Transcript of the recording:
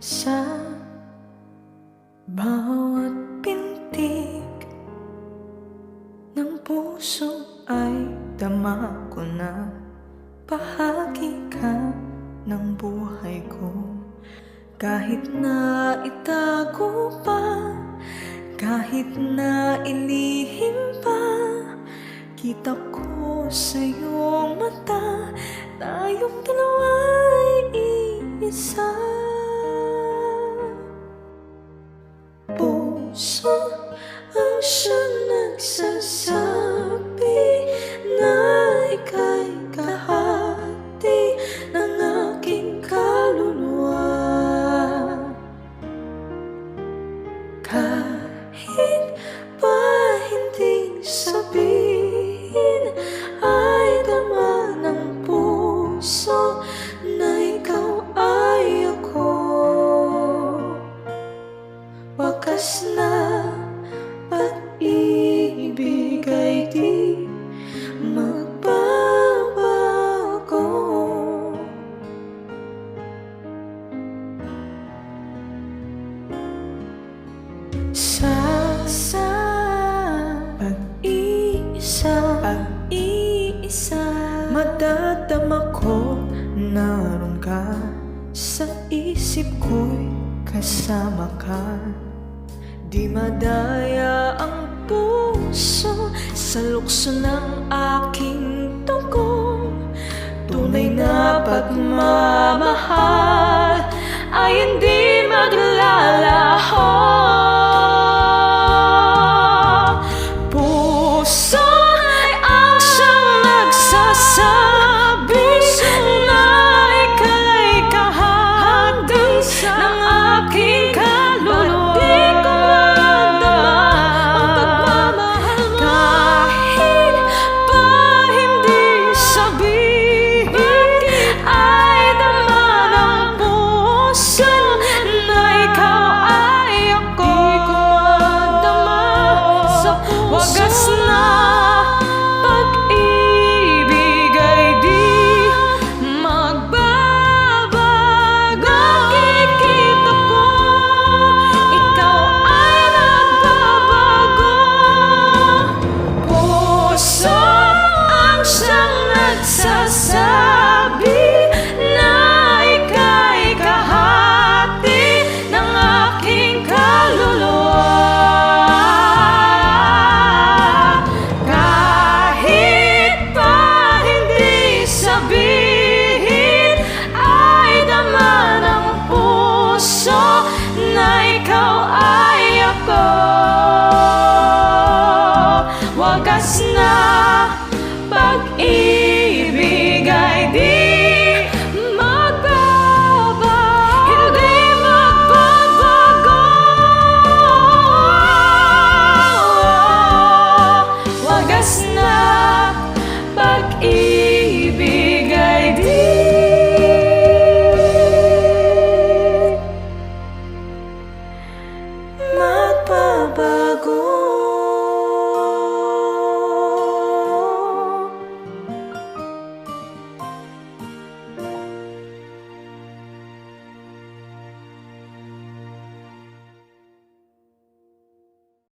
Sa bawat pintig ng puso ay dama ko na bahagi ka ng buhay ko. Kahit na itago pa, kahit na ilihim pa, kita ko sa iyong mata, tayong dalawa'y iisa. Puso ang siyang nagsasabi na ika'y kahati ng aking kaluluwa. Kahit pa hindi sabihin, ay dama ng puso na ikaw ay ako. Wakas na pag-ibig ay di magbabago. Sa pag-iisa, madadama ko naroon ka. Sa isip ko'y kasama ka. Di madaya ang puso sa lukso ng aking dugo. Tunay na pagmamahal